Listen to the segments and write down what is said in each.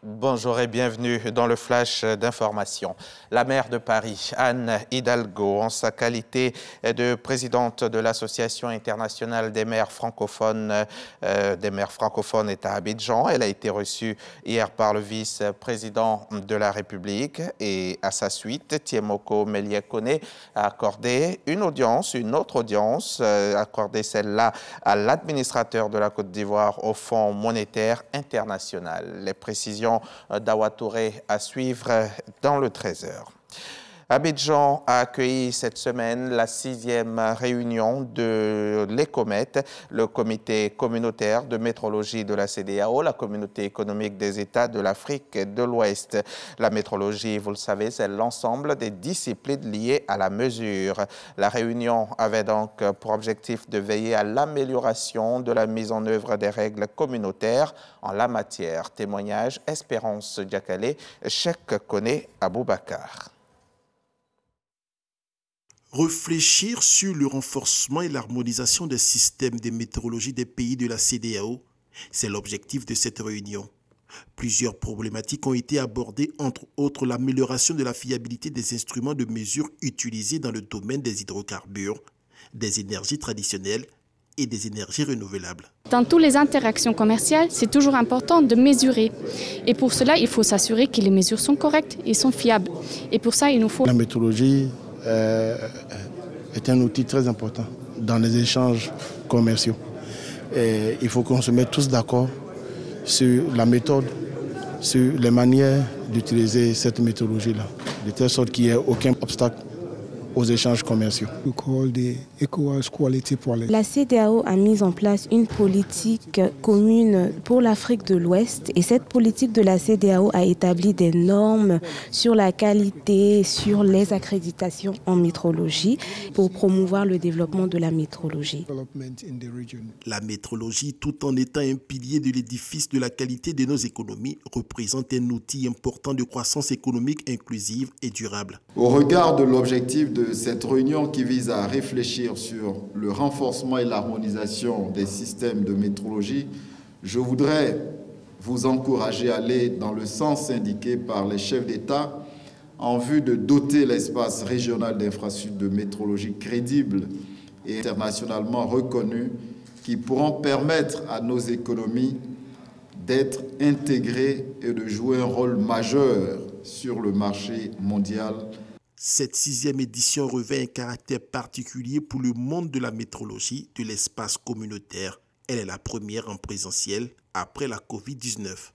Bonjour et bienvenue dans le flash d'information. La maire de Paris, Anne Hidalgo, en sa qualité de présidente de l'Association internationale des maires francophones, est à Abidjan. Elle a été reçue hier par le vice-président de la République et à sa suite, Tiemoko Melie-Kone a accordé une autre audience, accordé celle-là à l'administrateur de la Côte d'Ivoire au Fonds monétaire international. Les précisions d'Awa Touré à suivre dans le 13h. Abidjan a accueilli cette semaine la 6e réunion de l'ECOMET, le comité communautaire de métrologie de la CEDEAO, la communauté économique des États de l'Afrique de l'Ouest. La métrologie, vous le savez, c'est l'ensemble des disciplines liées à la mesure. La réunion avait donc pour objectif de veiller à l'amélioration de la mise en œuvre des règles communautaires en la matière. Témoignage Espérance Diakale, Cheikh Kone Aboubakar. Réfléchir sur le renforcement et l'harmonisation des systèmes de météorologie des pays de la CEDEAO, c'est l'objectif de cette réunion. Plusieurs problématiques ont été abordées, entre autres l'amélioration de la fiabilité des instruments de mesure utilisés dans le domaine des hydrocarbures, des énergies traditionnelles et des énergies renouvelables. Dans toutes les interactions commerciales, c'est toujours important de mesurer. Et pour cela, il faut s'assurer que les mesures sont correctes et sont fiables. Et pour ça, il nous faut... La météorologie est un outil très important dans les échanges commerciaux. Et il faut qu'on se mette tous d'accord sur la méthode, sur les manières d'utiliser cette méthodologie-là, de telle sorte qu'il n'y ait aucun obstacle aux échanges commerciaux. La CEDEAO a mis en place une politique commune pour l'Afrique de l'Ouest et cette politique de la CEDEAO a établi des normes sur la qualité, sur les accréditations en métrologie pour promouvoir le développement de la métrologie. La métrologie, tout en étant un pilier de l'édifice de la qualité de nos économies, représente un outil important de croissance économique inclusive et durable. Au regard de l'objectif de cette réunion qui vise à réfléchir sur le renforcement et l'harmonisation des systèmes de métrologie, je voudrais vous encourager à aller dans le sens indiqué par les chefs d'État en vue de doter l'espace régional d'infrastructures de métrologie crédibles et internationalement reconnues qui pourront permettre à nos économies d'être intégrées et de jouer un rôle majeur sur le marché mondial. Cette 6e édition revêt un caractère particulier pour le monde de la métrologie de l'espace communautaire. Elle est la première en présentiel après la Covid-19.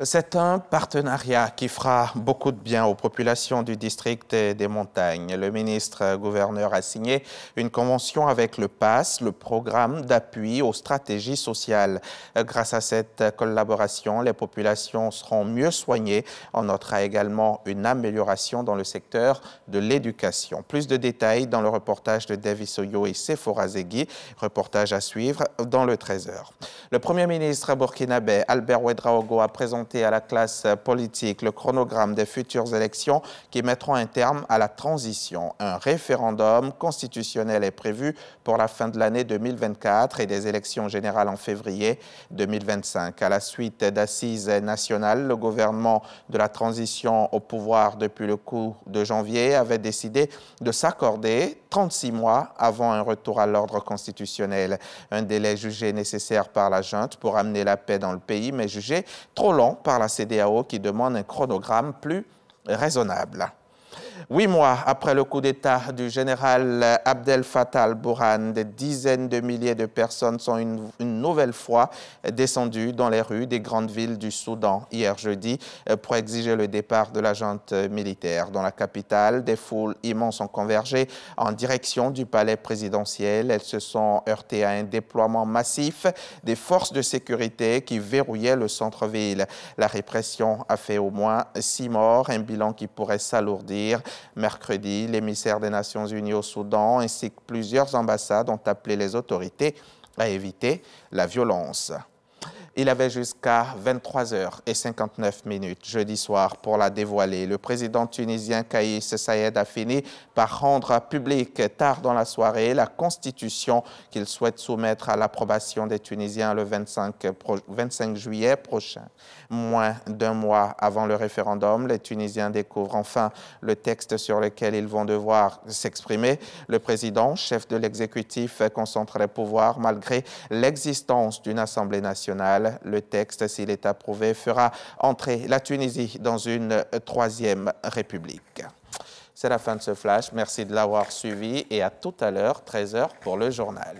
C'est un partenariat qui fera beaucoup de bien aux populations du district des montagnes. Le ministre-gouverneur a signé une convention avec le PAS, le programme d'appui aux stratégies sociales. Grâce à cette collaboration, les populations seront mieux soignées. On notera également une amélioration dans le secteur de l'éducation. Plus de détails dans le reportage de Davis Oyo et Sephora Zegui, reportage à suivre dans le 13h. Le Premier ministre burkinabé Albert Ouedraogo a présenté à la classe politique le chronogramme des futures élections qui mettront un terme à la transition. Un référendum constitutionnel est prévu pour la fin de l'année 2024 et des élections générales en février 2025. À la suite d'assises nationales, le gouvernement de la transition au pouvoir depuis le coup de janvier avait décidé de s'accorder 36 mois avant un retour à l'ordre constitutionnel. Un délai jugé nécessaire par la junte pour amener la paix dans le pays, mais jugé trop long par la CEDEAO qui demande un chronogramme plus raisonnable. 8 mois après le coup d'État du général Abdel Fattah al-Burhan, des dizaines de milliers de personnes sont une nouvelle fois descendues dans les rues des grandes villes du Soudan hier jeudi pour exiger le départ de la junte militaire. Dans la capitale, des foules immenses ont convergé en direction du palais présidentiel. Elles se sont heurtées à un déploiement massif des forces de sécurité qui verrouillaient le centre-ville. La répression a fait au moins 6 morts, un bilan qui pourrait s'alourdir. Mercredi, l'émissaire des Nations Unies au Soudan ainsi que plusieurs ambassades ont appelé les autorités à éviter la violence. Il avait jusqu'à 23h59 jeudi soir pour la dévoiler. Le président tunisien Kais Saied a fini par rendre publique tard dans la soirée la constitution qu'il souhaite soumettre à l'approbation des Tunisiens le 25 juillet prochain. Moins d'un mois avant le référendum, les Tunisiens découvrent enfin le texte sur lequel ils vont devoir s'exprimer. Le président, chef de l'exécutif, concentre les pouvoirs malgré l'existence d'une Assemblée nationale. Le texte, s'il est approuvé, fera entrer la Tunisie dans une troisième république. C'est la fin de ce flash. Merci de l'avoir suivi et à tout à l'heure, 13h pour le journal.